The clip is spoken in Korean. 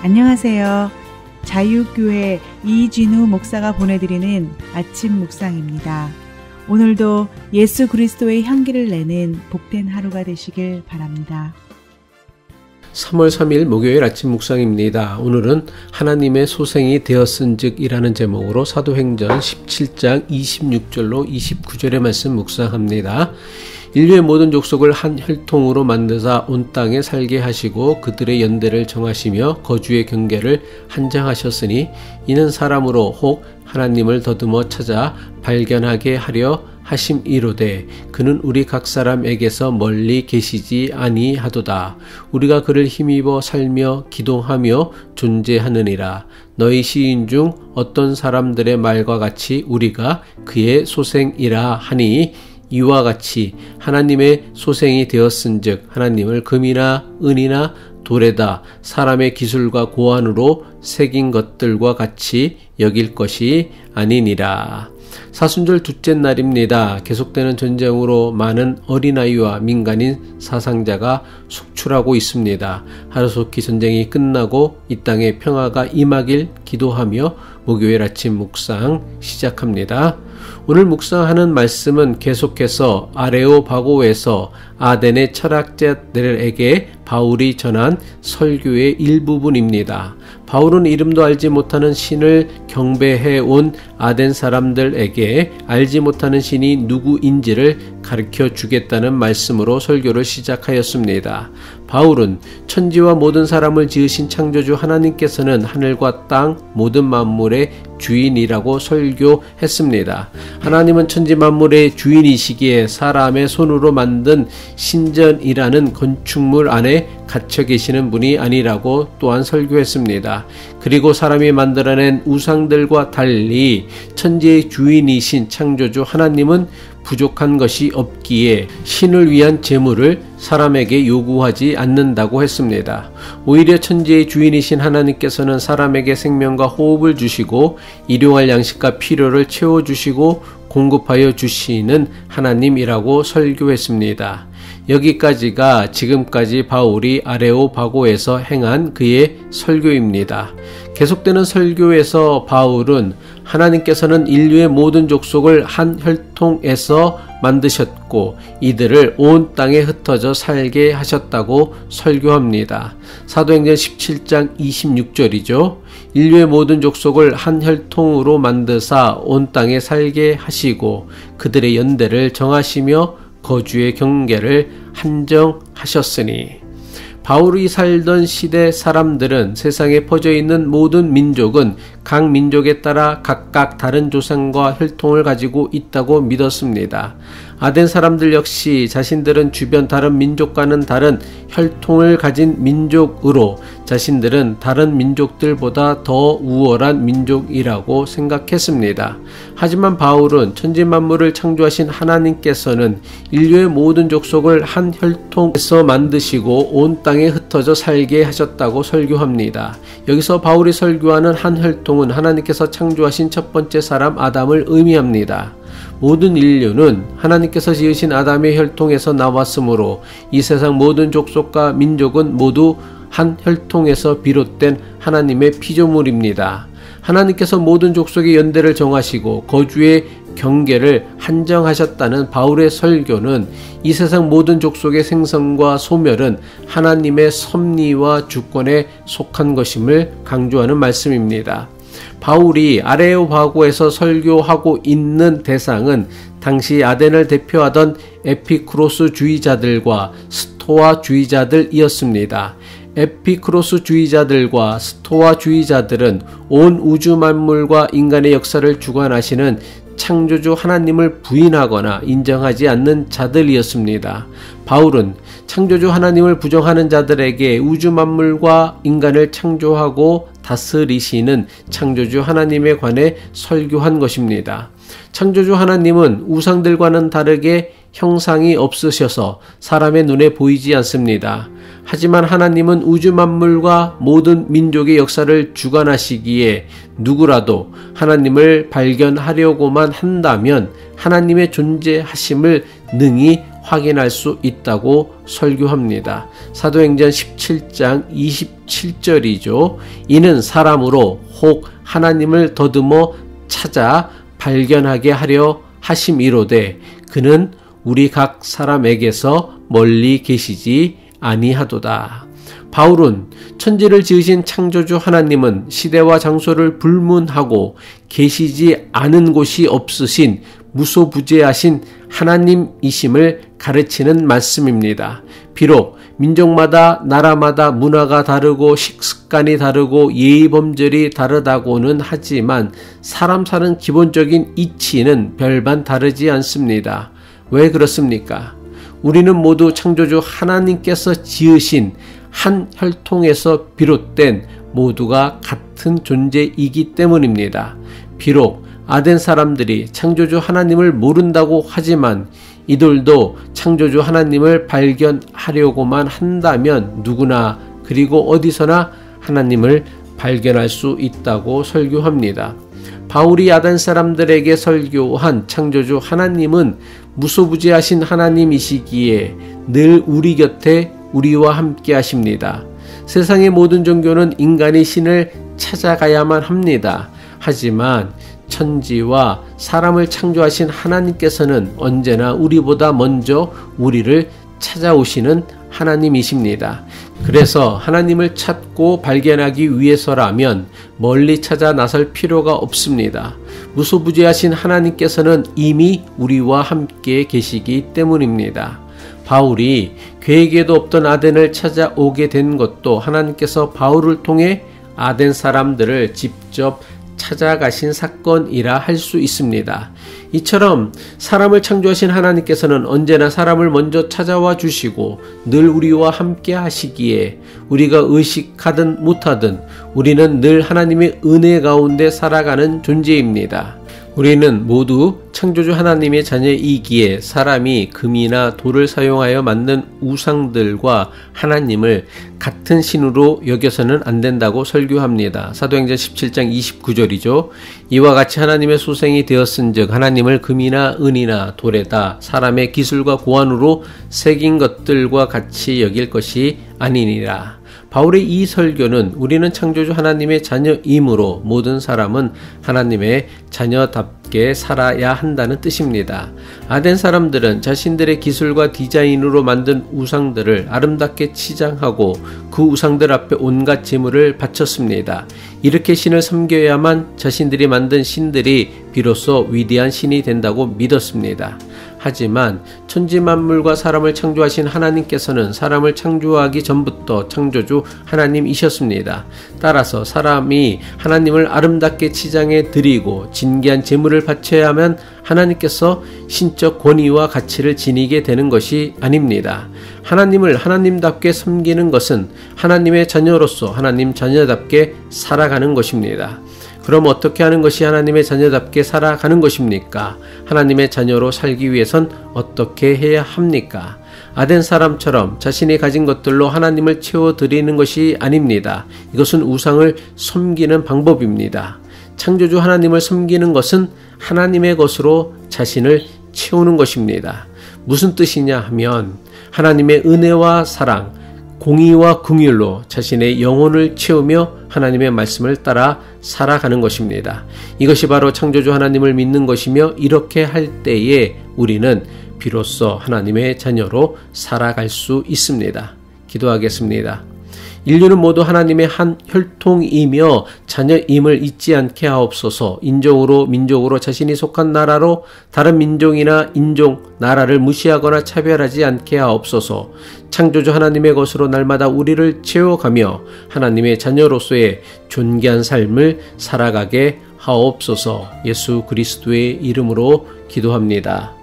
안녕하세요. 자유교회 이진우 목사가 보내드리는 아침 묵상입니다. 오늘도 예수 그리스도의 향기를 내는 복된 하루가 되시길 바랍니다. 3월 3일 목요일 아침 묵상입니다. 오늘은 하나님의 소생이 되었은즉 이라는 제목으로 사도행전 17장 26절로 29절의 말씀 묵상합니다. 인류의 모든 족속을 한 혈통으로 만드사 온 땅에 살게 하시고 그들의 연대를 정하시며 거주의 경계를 한정하셨으니 이는 사람으로 혹 하나님을 더듬어 찾아 발견하게 하려 하심이로되 그는 우리 각 사람에게서 멀리 계시지 아니하도다. 우리가 그를 힘입어 살며 기동하며 존재하느니라. 너희 시인 중 어떤 사람들의 말과 같이 우리가 그의 소생이라 하니 이와 같이 하나님의 소생이 되었은즉 하나님을 금이나 은이나 돌에다 사람의 기술과 고안으로 새긴 것들과 같이 여길 것이 아니니라. 사순절 둘째 날입니다. 계속되는 전쟁으로 많은 어린아이와 민간인 사상자가 속출하고 있습니다. 하루속히 전쟁이 끝나고 이 땅에 평화가 임하길 기도하며 목요일 아침 묵상 시작합니다. 오늘 묵상하는 말씀은 계속해서 아레오바고에서 아덴의 철학자들에게 바울이 전한 설교의 일부분입니다. 바울은 이름도 알지 못하는 신을 경배해 온 아덴 사람들에게 알지 못하는 신이 누구인지를 가르쳐 주겠다는 말씀으로 설교를 시작하였습니다. 바울은 천지와 모든 사람을 지으신 창조주 하나님께서는 하늘과 땅 모든 만물의 주인이라고 설교했습니다. 하나님은 천지 만물의 주인이시기에 사람의 손으로 만든 신전이라는 건축물 안에 갇혀 계시는 분이 아니라고 또한 설교했습니다. 그리고 사람이 만들어낸 우상들과 달리 천지의 주인이신 창조주 하나님은 부족한 것이 없기에 신을 위한 제물을 사람에게 요구하지 않는다고 했습니다. 오히려 천지의 주인이신 하나님께서는 사람에게 생명과 호흡을 주시고 일용할 양식과 필요를 채워주시고 공급하여 주시는 하나님이라고 설교했습니다. 여기까지가 지금까지 바울이 아레오바고에서 행한 그의 설교입니다. 계속되는 설교에서 바울은 하나님께서는 인류의 모든 족속을 한 혈통에서 만드셨고 이들을 온 땅에 흩어져 살게 하셨다고 설교합니다. 사도행전 17장 26절이죠. 인류의 모든 족속을 한 혈통으로 만드사 온 땅에 살게 하시고 그들의 연대를 정하시며 거주의 경계를 한정하셨으니. 바울이 살던 시대 사람들은 세상에 퍼져 있는 모든 민족은 각 민족에 따라 각각 다른 조상과 혈통을 가지고 있다고 믿었습니다. 아덴 사람들 역시 자신들은 주변 다른 민족과는 다른 혈통을 가진 민족으로 자신들은 다른 민족들보다 더 우월한 민족이라고 생각했습니다. 하지만 바울은 천지 만물을 창조하신 하나님께서는 인류의 모든 족속을 한 혈통에서 만드시고 온 땅에 흩어져 살게 하셨다고 설교합니다. 여기서 바울이 설교하는 한 혈통은 하나님께서 창조하신 첫 번째 사람 아담을 의미합니다. 모든 인류는 하나님께서 지으신 아담의 혈통에서 나왔으므로 이 세상 모든 족속과 민족은 모두 한 혈통에서 비롯된 하나님의 피조물입니다. 하나님께서 모든 족속의 연대를 정하시고 거주의 경계를 한정하셨다는 바울의 설교는 이 세상 모든 족속의 생성과 소멸은 하나님의 섭리와 주권에 속한 것임을 강조하는 말씀입니다. 바울이 아레오바고에서 설교하고 있는 대상은 당시 아덴을 대표하던 에피쿠로스주의자들과 스토아주의자들이었습니다. 에피쿠로스주의자들과 스토아주의자들은 온 우주 만물과 인간의 역사를 주관하시는 창조주 하나님을 부인하거나 인정하지 않는 자들이었습니다. 바울은 창조주 하나님을 부정하는 자들에게 우주 만물과 인간을 창조하고 다스리시는 창조주 하나님에 관해 설교한 것입니다. 창조주 하나님은 우상들과는 다르게 형상이 없으셔서 사람의 눈에 보이지 않습니다. 하지만 하나님은 우주 만물과 모든 민족의 역사를 주관하시기에 누구라도 하나님을 발견하려고만 한다면 하나님의 존재하심을 능히 확인할 수 있다고 설교합니다. 사도행전 17장 27절이죠. 이는 사람으로 혹 하나님을 더듬어 찾아 발견하게 하려 하심이로되 그는 우리 각 사람에게서 멀리 계시지 아니하도다. 바울은 천지를 지으신 창조주 하나님은 시대와 장소를 불문하고 계시지 않은 곳이 없으신 무소부재하신 하나님이심을 가르치는 말씀입니다. 비록 민족마다 나라마다 문화가 다르고 식습관이 다르고 예의범절이 다르다고는 하지만 사람 사는 기본적인 이치는 별반 다르지 않습니다. 왜 그렇습니까? 우리는 모두 창조주 하나님께서 지으신 한 혈통에서 비롯된 모두가 같은 존재이기 때문입니다. 비록 아덴 사람들이 창조주 하나님을 모른다고 하지만 이들도 창조주 하나님을 발견하려고만 한다면 누구나 그리고 어디서나 하나님을 발견할 수 있다고 설교합니다. 바울이 아덴 사람들에게 설교한 창조주 하나님은 무소부재하신 하나님이시기에 늘 우리 곁에 우리와 함께 하십니다. 세상의 모든 종교는 인간이 신을 찾아가야만 합니다. 하지만 천지와 사람을 창조하신 하나님께서는 언제나 우리보다 먼저 우리를 찾아오시는 하나님이십니다. 그래서 하나님을 찾고 발견하기 위해서라면 멀리 찾아 나설 필요가 없습니다. 무소부재하신 하나님께서는 이미 우리와 함께 계시기 때문입니다. 바울이 계획에도 없던 아덴을 찾아오게 된 것도 하나님께서 바울을 통해 아덴 사람들을 직접 찾아가신 사건이라 할 수 있습니다. 이처럼 사람을 창조하신 하나님께서는 언제나 사람을 먼저 찾아와 주시고 늘 우리와 함께 하시기에 우리가 의식하든 못하든 우리는 늘 하나님의 은혜 가운데 살아가는 존재입니다. 우리는 모두 창조주 하나님의 자녀이기에 사람이 금이나 돌을 사용하여 만든 우상들과 하나님을 같은 신으로 여겨서는 안 된다고 설교합니다. 사도행전 17장 29절이죠. 이와 같이 하나님의 소생이 되었은즉 하나님을 금이나 은이나 돌에다 사람의 기술과 고안으로 새긴 것들과 같이 여길 것이 아니니라. 바울의 이 설교는 우리는 창조주 하나님의 자녀이므로 모든 사람은 하나님의 자녀답게 살아야 한다는 뜻입니다. 아덴 사람들은 자신들의 기술과 디자인으로 만든 우상들을 아름답게 치장하고 그 우상들 앞에 온갖 제물을 바쳤습니다. 이렇게 신을 섬겨야만 자신들이 만든 신들이 비로소 위대한 신이 된다고 믿었습니다. 하지만 천지만물과 사람을 창조하신 하나님께서는 사람을 창조하기 전부터 창조주 하나님이셨습니다. 따라서 사람이 하나님을 아름답게 치장해 드리고 진귀한 제물을 바쳐야만 하나님께서 신적 권위와 가치를 지니게 되는 것이 아닙니다. 하나님을 하나님답게 섬기는 것은 하나님의 자녀로서 하나님 자녀답게 살아가는 것입니다. 그럼 어떻게 하는 것이 하나님의 자녀답게 살아가는 것입니까? 하나님의 자녀로 살기 위해선 어떻게 해야 합니까? 아덴 사람처럼 자신이 가진 것들로 하나님을 채워드리는 것이 아닙니다. 이것은 우상을 섬기는 방법입니다. 창조주 하나님을 섬기는 것은 하나님의 것으로 자신을 채우는 것입니다. 무슨 뜻이냐 하면 하나님의 은혜와 사랑, 공의와 긍휼로 자신의 영혼을 채우며 하나님의 말씀을 따라 살아가는 것입니다. 이것이 바로 창조주 하나님을 믿는 것이며 이렇게 할 때에 우리는 비로소 하나님의 자녀로 살아갈 수 있습니다. 기도하겠습니다. 인류는 모두 하나님의 한 혈통이며 자녀임을 잊지 않게 하옵소서. 인종으로 민족으로 자신이 속한 나라로 다른 민족이나 인종, 나라를 무시하거나 차별하지 않게 하옵소서. 창조주 하나님의 것으로 날마다 우리를 채워가며 하나님의 자녀로서의 존귀한 삶을 살아가게 하옵소서. 예수 그리스도의 이름으로 기도합니다.